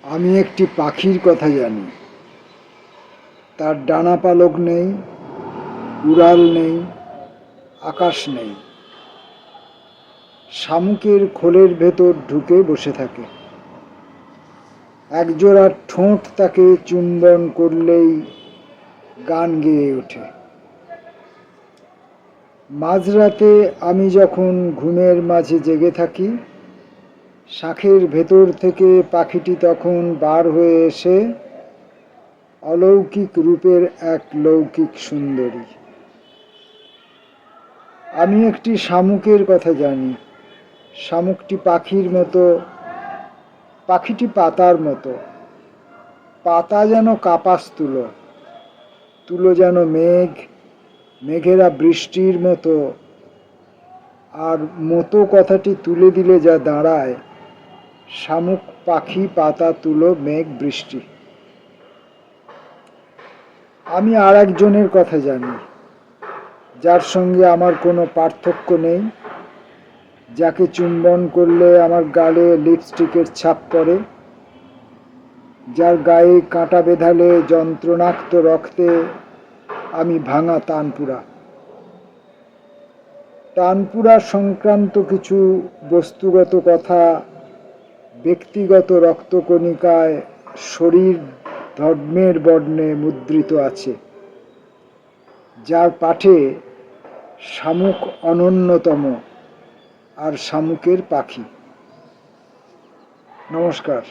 আমি একটি পাখির কথা জানি। তার ডানা পালক নেই, উড়াল নেই, আকাশ নেই। শামুকের খোলের ভেতর ঢুকে বসে থাকে। একজোড়া ঠোঁট তাকে চুম্বন করলেই গান গেয়ে ওঠে। মাঝরাতে আমি যখন ঘুমের মাঝে জেগে থাকি, শাঁখের ভেতর থেকে পাখিটি তখন বার হয়ে এসে অলৌকিক রূপের এক লৌকিক সুন্দরী। আমি একটি শামুকের কথা জানি। শামুকটি পাখির মতো, পাখিটি পাতার মতো। পাতা যেন কাপাস তুলো, তুলো যেন মেঘ, মেঘেরা বৃষ্টির মতো। আর মতো কথাটি তুলে দিলে যা দাঁড়ায়, শামুক পাখি পাতা তুলো মেঘ বৃষ্টি। আমি আর একজনের কথা জানি, যার সঙ্গে আমার কোনো পার্থক্য নেই, যাকে চুম্বন করলে আমার গালে লিপস্টিকের ছাপ পড়ে, যার গায়ে কাঁটা বেঁধালে যন্ত্রণাক্ত রক্তে আমি ভাঙা তানপুরা। তানপুরা সংক্রান্ত কিছু বস্তুগত কথা ব্যক্তিগত রক্তকণিকায় শরীর ধর্মের বর্ণে মুদ্রিত আছে, যার পাঠে শামুক অনন্যতম আর শামুকের পাখি। নমস্কার।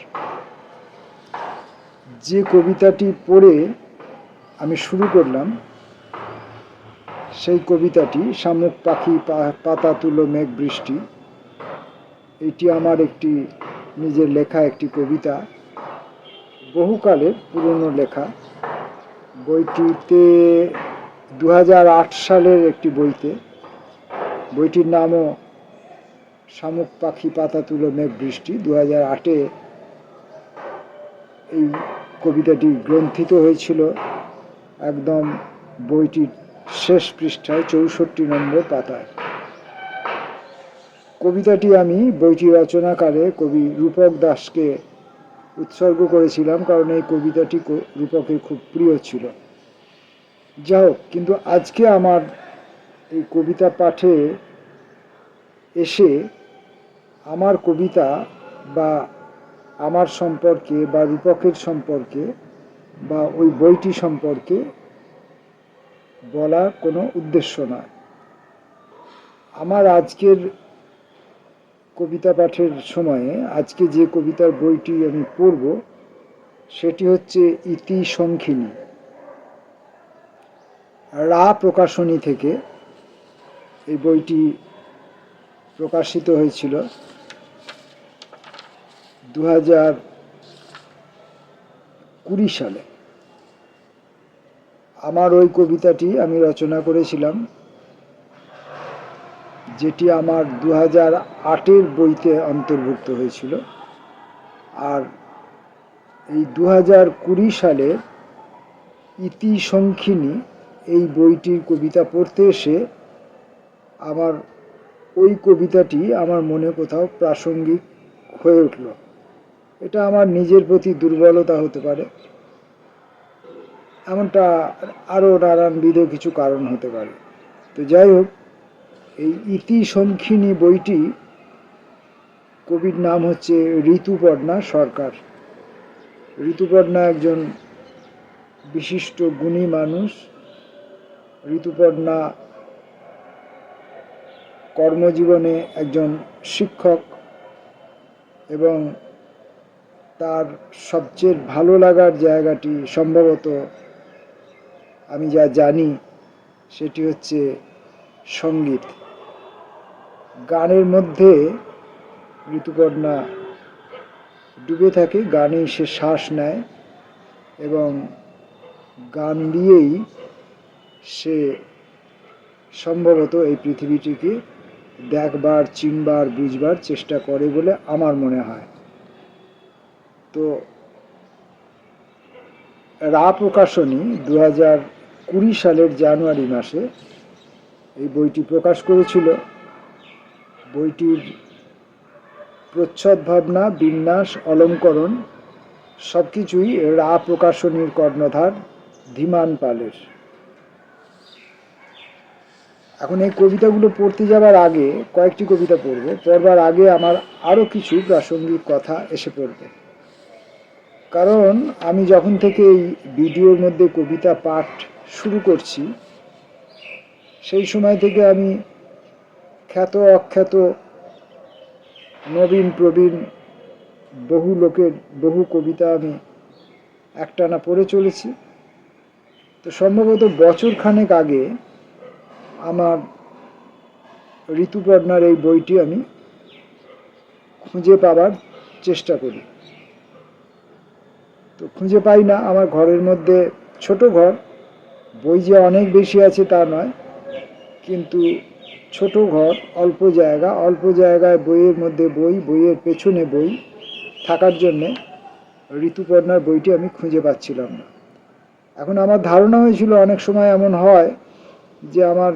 যে কবিতাটি পড়ে আমি শুরু করলাম, সেই কবিতাটি শামুক পাখি পাতা তুলো মেঘ বৃষ্টি, এটি আমার একটি নিজের লেখা একটি কবিতা, বহুকালের পুরনো লেখা। বইটিতে 2008 সালের একটি বইতে, বইটির নামও শামুক পাখি পাতা তুলো মেঘ বৃষ্টি। 2008-এ এই কবিতাটি গ্রন্থিত হয়েছিল। একদম বইটির শেষ পৃষ্ঠায় 64 নম্বর পাতায়। কবিতাটি আমি বইটি রচনাকালে কবি রূপক দাসকে উৎসর্গ করেছিলাম, কারণ এই কবিতাটি রূপকের খুব প্রিয় ছিল। যাই হোক, কিন্তু আজকে আমার এই কবিতা পাঠে এসে আমার কবিতা বা আমার সম্পর্কে বা রূপকের সম্পর্কে বা ওই বইটি সম্পর্কে বলার কোনো উদ্দেশ্য নয়। আমার আজকের কবিতা পাঠের সময়ে আজকে যে কবিতার বইটি আমি পড়ব, সেটি হচ্ছে ইতি সংখিনী। রা প্রকাশনী থেকে এই বইটি প্রকাশিত হয়েছিল 2020 সালে। আমার ওই কবিতাটি আমি রচনা করেছিলাম, যেটি আমার 2008-এর বইতে অন্তর্ভুক্ত হয়েছিল। আর এই 2020 সালে ইতি সংখিনী এই বইটির কবিতা পড়তে এসে আমার ওই কবিতাটি আমার মনে কোথাও প্রাসঙ্গিক হয়ে উঠল। এটা আমার নিজের প্রতি দুর্বলতা হতে পারে, এমনটা আরও নানানবিধ কিছু কারণ হতে পারে। তো যাই হোক, এই ইতি সংখিনী বইটি কবির নাম হচ্ছে ঋতুপর্ণা সরকার। ঋতুপর্ণা একজন বিশিষ্ট গুণী মানুষ। ঋতুপর্ণা কর্মজীবনে একজন শিক্ষক, এবং তার সবচেয়ে ভালো লাগার জায়গাটি সম্ভবত, আমি যা জানি, সেটি হচ্ছে সঙ্গীত। গানের মধ্যে ঋতুপর্ণা ডুবে থাকে, গানেই সে শ্বাস নেয় এবং গান দিয়েই সে সম্ভবত এই পৃথিবীটিকে দেখবার, চিনবার, বুঝবার চেষ্টা করে বলে আমার মনে হয়। তো রা প্রকাশনী 2020 সালের জানুয়ারি মাসে এই বইটি প্রকাশ করেছিল। বইটির প্রচ্ছদ ভাবনা, বিন্যাস, অলঙ্করণ সব কিছুই রা প্রকাশনীর কর্ণধার ধীমান পালের। এখন এই কবিতাগুলো পড়তে যাবার আগে, কয়েকটি কবিতা পড়বার আগে আমার আরও কিছু প্রাসঙ্গিক কথা এসে পড়বে। কারণ আমি যখন থেকে এই ভিডিওর মধ্যে কবিতা পাঠ শুরু করছি, সেই সময় থেকে আমি খ্যাত অখ্যাত, নবীন প্রবীণ বহু লোকের বহু কবিতা আমি একটানা পড়ে চলেছি। তো সম্ভবত বছরখানেক আগে আমার ঋতুপর্ণার এই বইটি আমি খুঁজে পাবার চেষ্টা করি, তো খুঁজে পাই না। আমার ঘরের মধ্যে ছোট ঘর, বই যে অনেক বেশি আছে তা নয়, কিন্তু ছোট ঘর, অল্প জায়গায় বইয়ের মধ্যে বই, বইয়ের পেছনে বই থাকার জন্যে ঋতুপর্ণার বইটি আমি খুঁজে পাচ্ছিলাম না। এখন আমার ধারণা হয়েছিল অনেক সময় এমন হয় যে আমার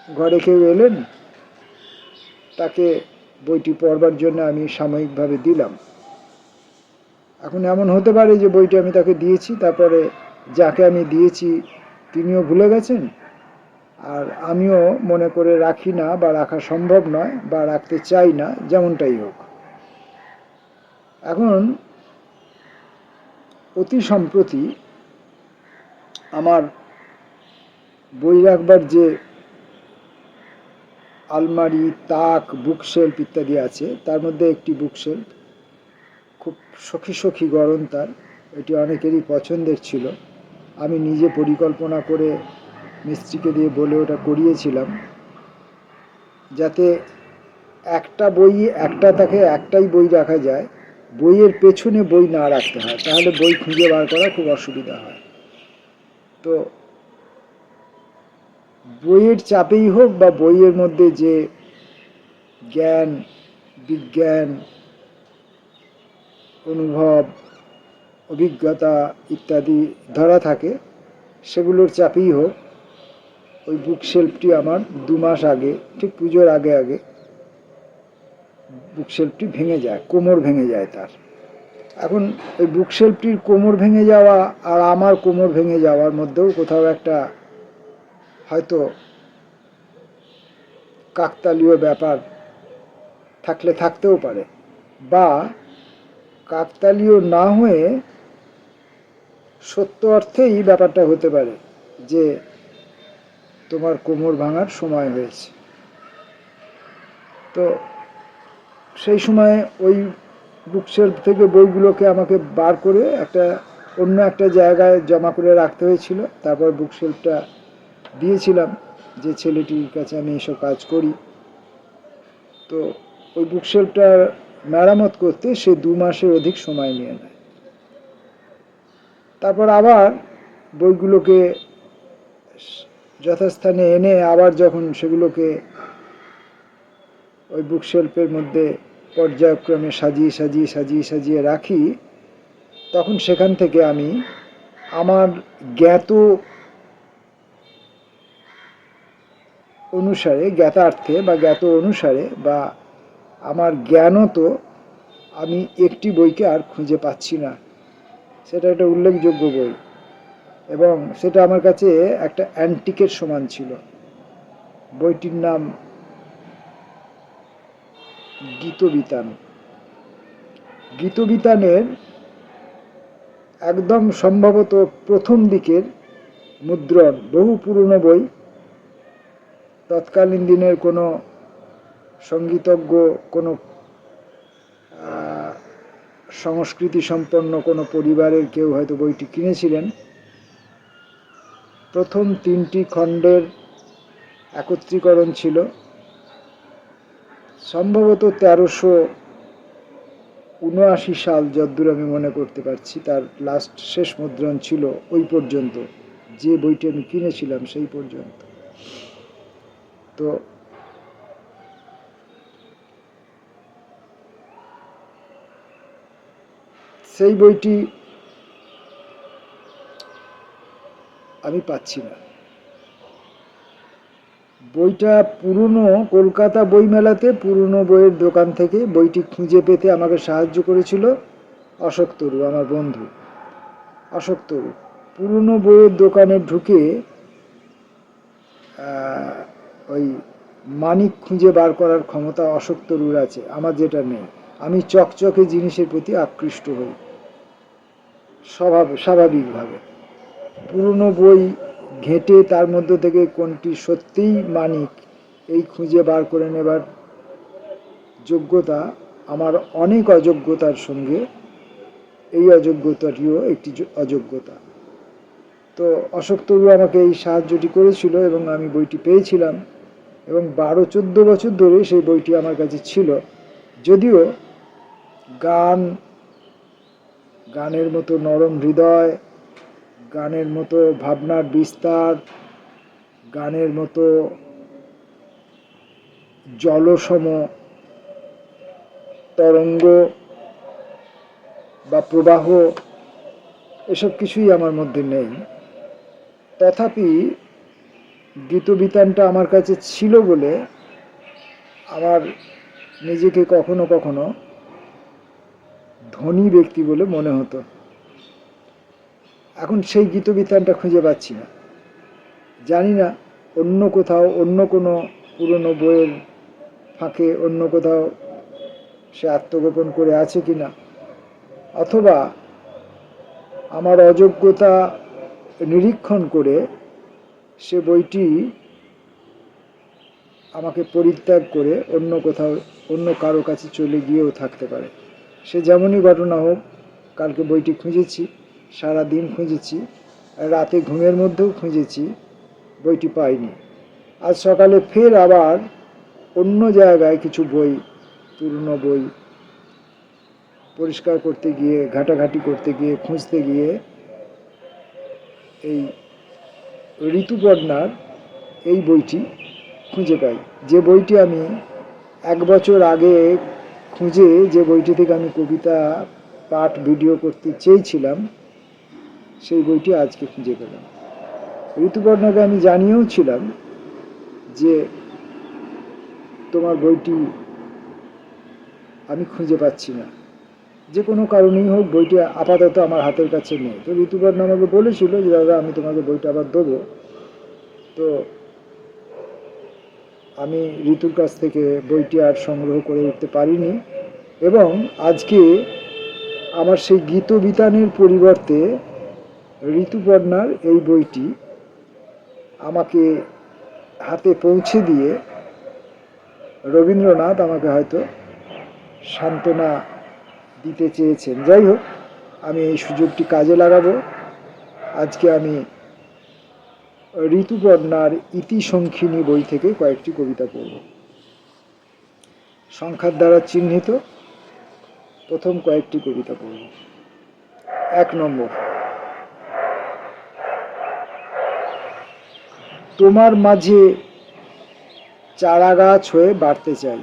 ঘরে কেউ এলেন, তাকে বইটি পড়বার জন্য আমি সাময়িকভাবে দিলাম। এখন এমন হতে পারে যে বইটি আমি তাকে দিয়েছি, তারপরে যাকে আমি দিয়েছি তিনিও ভুলে গেছেন, আর আমিও মনে করে রাখি না, বা রাখা সম্ভব নয়, বা রাখতে চাই না, যেমনটাই হোক। এখন অতি সম্প্রতি আমার বই রাখবার যে আলমারি, তাক, বুকশেলফ ইত্যাদি আছে, তার মধ্যে একটি বুকশেলফ খুব সখী গড়ন তার, এটি অনেকেরই পছন্দের ছিল। আমি নিজে পরিকল্পনা করে মিস্ত্রিকে দিয়ে বলে ওটা করিয়েছিলাম, যাতে একটা বই, একটাই বই রাখা যায়, বইয়ের পেছনে বই না রাখতে হয়, তাহলে বই খুঁজে বার করা খুব অসুবিধা হয়। তো বইয়ের চাপেই হোক বা বইয়ের মধ্যে যে জ্ঞান, বিজ্ঞান, অনুভব, অভিজ্ঞতা ইত্যাদি ধরা থাকে, সেগুলোর চাপেই হোক, ওই বুকশেলফটি আমার 2 মাস আগে, ঠিক পুজোর আগে বুকশেলফটি ভেঙে যায়, কোমর ভেঙে যায় তার। এখন ওই বুকশেলফটির কোমর ভেঙে যাওয়া আর আমার কোমর ভেঙে যাওয়ার মধ্যেও কোথাও একটা হয়তো কাকতালীয় ব্যাপার থাকতেও পারে, বা কাকতালীয় না হয়ে সত্য অর্থেই ব্যাপারটা হতে পারে যে তোমার কোমর ভাঙার সময় হয়েছে। তো সেই সময় ওই বুকশেলফ থেকে বইগুলোকে আমাকে বার করে অন্য একটা জায়গায় জমা করে রাখতে হয়েছিল। তারপর বুকশেলফটা দিয়েছিলাম যে ছেলেটির কাছে আমি এসব কাজ করি। তো ওই বুকশেলফটা মেরামত করতে সে 2 মাসের অধিক সময় নিয়ে নেয়। তারপর আবার বইগুলোকে যথাস্থানে এনে আবার যখন সেগুলোকে ওই বুকশেলফের মধ্যে পর্যায়ক্রমে সাজিয়ে রাখি, তখন সেখান থেকে আমি আমার জ্ঞাত অনুসারে বা আমার জ্ঞানত আমি একটি বইকে আর খুঁজে পাচ্ছি না। সেটা একটা উল্লেখযোগ্য বই, এবং সেটা আমার কাছে একটা অ্যান্টিকের সমান ছিল। বইটির নাম গীতবিতানের একদম সম্ভবত প্রথম দিকের মুদ্রণ, বহু পুরনো বই। তৎকালীন দিনের কোনো সঙ্গীতজ্ঞ, কোনো সংস্কৃতি সম্পন্ন কোনো পরিবারের কেউ হয়তো বইটি কিনেছিলেন। প্রথম 3টি খণ্ডের একত্রীকরণ ছিল, সম্ভবত 1379 সাল, যদ্দূর আমি মনে করতে পারছি, তার শেষ মুদ্রণ ছিল ওই পর্যন্ত, যে বইটি আমি কিনেছিলাম সেই পর্যন্ত। তো সেই বইটি আমি পাচ্ছি না। বইটা পুরনো কলকাতা বইমেলাতে পুরনো বইয়ের দোকান থেকে বইটি খুঁজে পেতে আমাকে সাহায্য করেছিল অশোক তরু, আমার বন্ধু অশোক তরু। পুরনো বইয়ের দোকানে ঢুকে ওই মানিক খুঁজে বার করার ক্ষমতা অশোক তরুর আছে, আমার যেটা নেই। আমি চকচকে জিনিসের প্রতি আকৃষ্ট হই স্বাভাবিকভাবে। পুরনো বই ঘেঁটে তার মধ্য থেকে কোনটি সত্যিই মানিক এই খুঁজে বার করে নেবার যোগ্যতা আমার অনেক অযোগ্যতার সঙ্গে এই অযোগ্যতাটিও একটি অযোগ্যতা। তো অশোক তরু আমাকে এই সাহায্যটি করেছিল এবং আমি বইটি পেয়েছিলাম, এবং 12-14 বছর ধরে সেই বইটি আমার কাছে ছিল। যদিও গানের মতো নরম হৃদয়, গানের মতো ভাবনার বিস্তার, গানের মতো জলসম তরঙ্গ বা প্রবাহ এসব কিছুই আমার মধ্যে নেই। তথাপি গীতবিতানটা আমার কাছে ছিল বলে আমার নিজেকে কখনো কখনো ধনী ব্যক্তি বলে মনে হতো। এখন সেই গীতবিতানটা খুঁজে পাচ্ছি না। জানি না অন্য কোথাও, অন্য কোনো পুরনো বইয়ের ফাঁকে অন্য কোথাও সে আত্মগোপন করে আছে কি না, অথবা আমার অযোগ্যতা নিরীক্ষণ করে সে বইটি আমাকে পরিত্যাগ করে অন্য কোথাও, অন্য কারো কাছে চলে গিয়েও থাকতে পারে। সে যেমনই ঘটনা হোক, কালকে বইটি খুঁজেছি, সারা দিন খুঁজেছি, রাতে ঘুমের মধ্যেও খুঁজেছি, বইটি পাইনি। আজ সকালে ফের আবার অন্য জায়গায় কিছু বই, পুরনো বই পরিষ্কার করতে গিয়ে, ঘাটাঘাটি করতে গিয়ে, খুঁজতে গিয়ে এই ঋতুপর্ণার এই বইটি খুঁজে পাই। যে বইটি আমি 1 বছর আগে খুঁজে, যে বইটি থেকে আমি কবিতা পাঠ ভিডিও করতে চেয়েছিলাম, সেই বইটি আজকে খুঁজে পেলাম। ঋতুপর্ণাকে আমি জানিয়েও ছিলাম যে তোমার বইটি আমি খুঁজে পাচ্ছি না, যে কোনো কারণেই হোক বইটি আপাতত আমার হাতের কাছে নেই। তো ঋতুপর্ণা আমাকে বলেছিল যে দাদা আমি তোমাকে বইটা আবার দেবো। তো আমি ঋতুর কাছ থেকে বইটি আর সংগ্রহ করে উঠতে পারিনি, এবং আজকে আমার সেই গীতবিতানের পরিবর্তে ঋতুপর্ণার এই বইটি আমাকে হাতে পৌঁছে দিয়ে রবীন্দ্রনাথ আমাকে হয়তো সান্ত্বনা দিতে চেয়েছেন। যাই হোক, আমি এই সুযোগটি কাজে লাগাবো। আজকে আমি ঋতুপর্ণার ইতিসংখিনী বই থেকে কয়েকটি কবিতা পড়ব। সংখ্যার দ্বারা চিহ্নিত প্রথম কয়েকটি কবিতা পড়ব। 1 নম্বর। তোমার মাঝে চারা গাছ হয়ে বাড়তে চাই,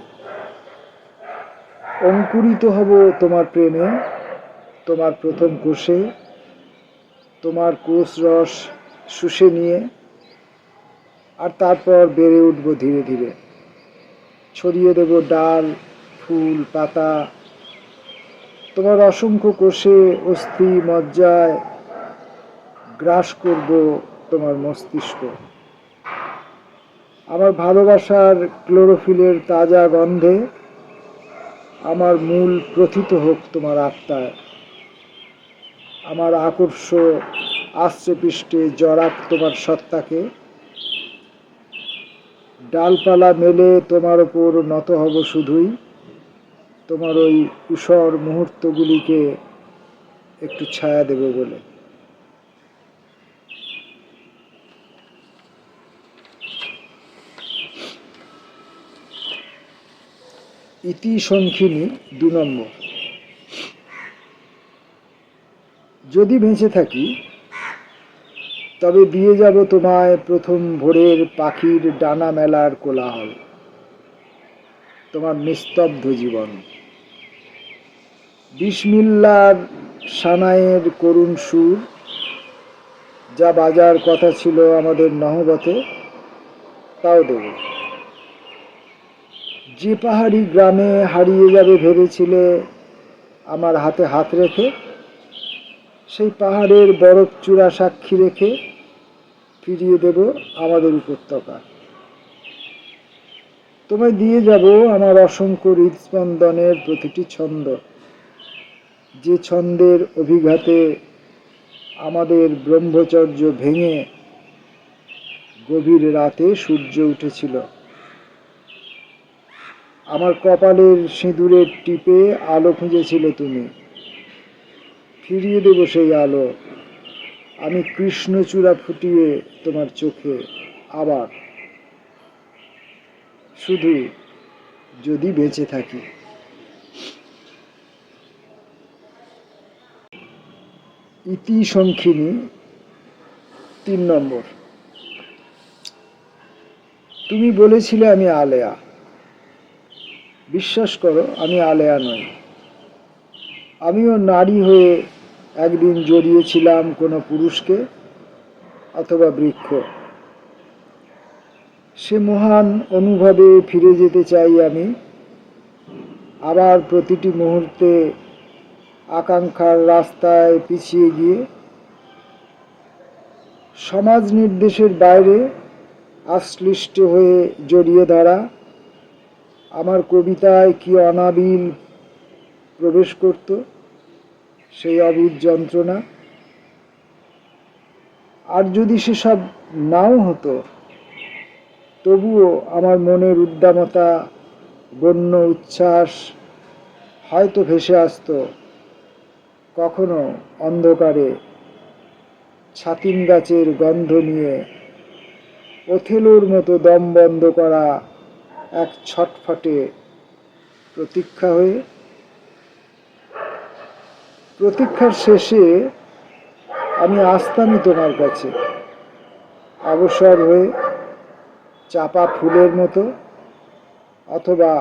অঙ্কুরিত হব তোমার প্রেমে, তোমার প্রথম কোষে, তোমার কোষ রস শুষে নিয়ে, আর তারপর বেড়ে উঠব ধীরে ধীরে। ছড়িয়ে দেব ডাল, ফুল, পাতা, তোমার অসংখ্য কোষে, অস্থি, মজ্জায় গ্রাস করব তোমার মস্তিষ্ক। আমার ভালোবাসার ক্লোরোফিলের তাজা গন্ধে আমার মূল প্রথিত হোক তোমার আত্মায়। আমার আকর্ষ আশ্রে পৃষ্ঠে জড়াক তোমার সত্তাকে, ডালপালা মেলে তোমার ওপর নত হব শুধুই, তোমার ওই উষর মুহূর্তগুলিকে একটু ছায়া দেব বলে। ইতিসংখিনী 2 নম্বর। যদি বেঁচে থাকি তবে দিয়ে যাব তোমায় প্রথম ভোরের পাখির ডানা মেলার কোলাহল, তোমার নিস্তব্ধ জীবন। বিসমিল্লার সানাইয়ের করুণ সুর যা বাজার কথা ছিল আমাদের নহবতে, তাও দেব। যে পাহাড়ি গ্রামে হারিয়ে যাবে ভেবেছিলে, আমার হাতে হাত রেখে, সেই পাহাড়ের বরফ চূড়া সাক্ষী রেখে ফিরিয়ে দেব আমাদের উপত্যকা। তোমায় দিয়ে যাব আমার অসংখ্য হৃদস্পন্দনের প্রতিটি ছন্দ, যে ছন্দের অভিঘাতে আমাদের ব্রহ্মচর্য ভেঙে গভীর রাতে সূর্য উঠেছিল। আমার কপালের সিঁদুরের টিপে আলো খুঁজেছিলে তুমি, ফিরিয়ে দেব সেই আলো আমি কৃষ্ণচূড়া ফুটিয়ে তোমার চোখে আবার, শুধু যদি বেঁচে থাকি। ইতি সংখিনী 3 নম্বর। তুমি বলেছিলে আমি আলেয়া। বিশ্বাস করো, আমি আলেয়া নই। আমিও নারী হয়ে একদিন জড়িয়েছিলাম কোনো পুরুষকে অথবা বৃক্ষ। সে মহান অনুভবে ফিরে যেতে চাই আমি, আবার প্রতিটি মুহূর্তে আকাঙ্ক্ষার রাস্তায় পিছিয়ে গিয়ে। সমাজ নির্দেশের বাইরে আশ্লিষ্ট হয়ে জড়িয়ে ধরা আমার কবিতায় কি অনাবিল প্রবেশ করত সেই অবুঝ যন্ত্রণা। আর যদি সেসব নাও হতো, তবুও আমার মনের উদ্দামতা, বন্য উচ্ছ্বাস হয়তো ভেসে আসতো কখনো অন্ধকারে ছাতিম গাছের গন্ধ নিয়ে, ওথেলোর মতো দম বন্ধ করা এক ছটফটে প্রতীক্ষা হয়ে। প্রতীক্ষার শেষে আমি আসতামই তোমার কাছে, অবসর হয়ে, চাপা ফুলের মতো, অথবা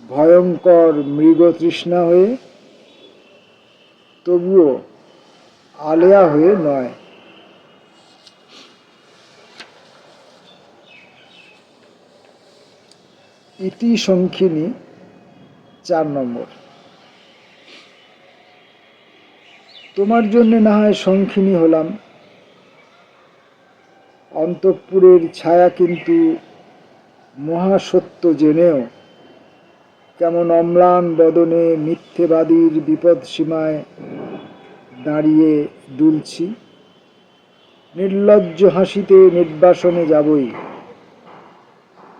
ভয়ঙ্কর মৃগতৃষ্ণা হয়ে, তবুও আলেয়া হয়ে নয়। ইতি সংখিনী 4 নম্বর। তোমার জন্যে না হয় সংখিনী হলাম, অন্তঃপুরের ছায়া কিন্তু মহাসত্য জেনেও কেমন অম্লান বদনে মিথ্যেবাদীর বিপদ সীমায় দাঁড়িয়ে দুলছি। নির্লজ্জ হাসিতে নির্বাসনে যাবই,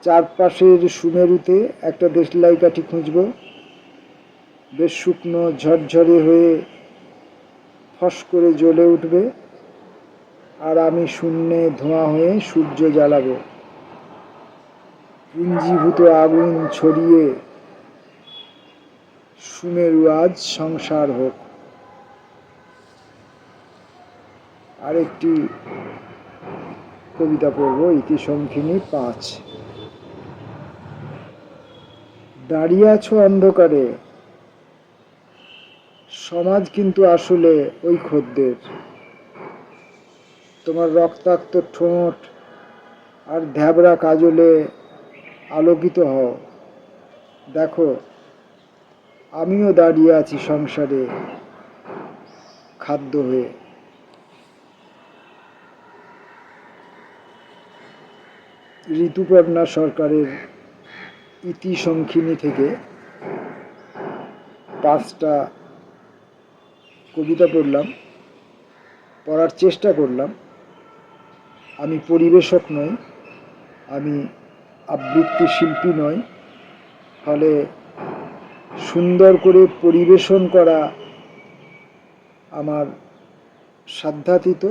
চারপাশের সুমেরুতে একটা দেশলাই কাঠি খুঁজব, বেশ শুকনো ঝরঝরে হয়ে ফস করে জ্বলে উঠবে, আর আমি শূন্যে ধোঁয়া হয়ে সূর্য জ্বালাবো। পুঞ্জীভূত আগুন ছড়িয়ে সুমেরু আজ সংসার হোক। আরেকটি কবিতা পড়ব, ইতি সংখিনী 5। দাঁড়িয়ে আছো অন্ধকারে, সমাজ কিন্তু আসলে ওই খদ্দের। তোমার রক্তাক্ত ঠোঁট আর ধ্যাবরা কাজলে আলোকিত হও। দেখো, আমিও দাঁড়িয়ে আছি সংসারে খাদ্য হয়ে। ঋতুপর্ণা সরকারের ইতি সংখিনী থেকে 5টা কবিতা পড়লাম, পড়ার চেষ্টা করলাম। আমি পরিবেশক নই, আমি আবৃত্তি শিল্পী নই, ফলে সুন্দর করে পরিবেশন করা আমার সাধ্যাতীত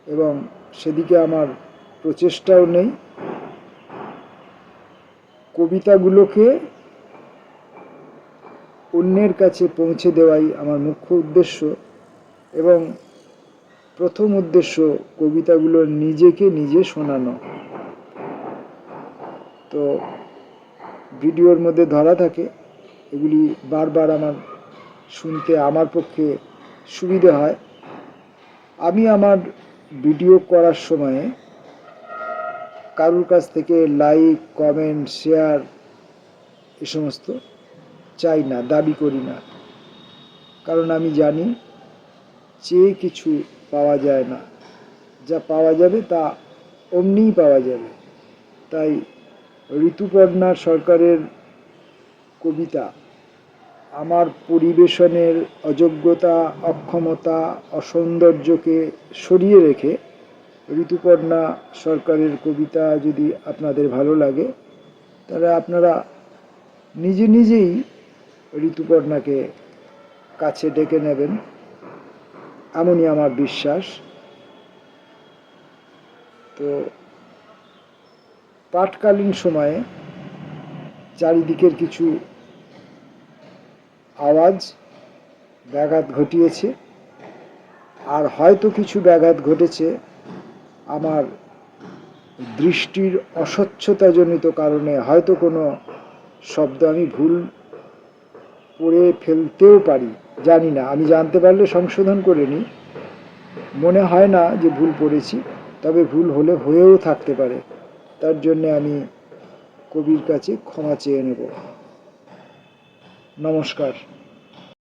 এবং সেদিকে আমার প্রচেষ্টাও নেই। কবিতাগুলোকে অন্যের কাছে পৌঁছে দেওয়াই আমার মুখ্য উদ্দেশ্য, এবং প্রথম উদ্দেশ্য কবিতাগুলো নিজেকে নিজে শোনানো। তো ভিডিওর মধ্যে ধরা থাকে, এগুলি বারবার আমার শুনতে আমার পক্ষে সুবিধে হয়। আমি আমার ভিডিও করার সময়ে কারুর কাছ থেকে লাইক, কমেন্ট, শেয়ার এ সমস্ত চাই না, দাবি করি না, কারণ আমি জানি চেয়ে কিছু পাওয়া যায় না, যা পাওয়া যাবে তা অমনিই পাওয়া যাবে। তাই ঋতুপর্ণা সরকারের কবিতা আমার পরিবেশনের অযোগ্যতা, অক্ষমতা, অসৌন্দর্যকে সরিয়ে রেখে ঋতুপর্ণা সরকারের কবিতা যদি আপনাদের ভালো লাগে, তাহলে আপনারা নিজে নিজেই ঋতুপর্ণাকে কাছে ডেকে নেবেন, এমনই আমার বিশ্বাস। তো পাঠকালীন সময়ে চারিদিকের কিছু আওয়াজ ব্যাঘাত ঘটিয়েছে, আর হয়তো কিছু ব্যাঘাত ঘটেছে আমার দৃষ্টির অস্বচ্ছতাজনিত কারণে। হয়তো কোনো শব্দ আমি ভুল পড়ে ফেলতেও পারি, জানি না, আমি জানতে পারলে সংশোধন করে নিই। মনে হয় না যে ভুল পড়েছি, তবে ভুল হলে হয়েও থাকতে পারে, তার জন্যে আমি কবির কাছে ক্ষমা চেয়ে নেব। নমস্কার।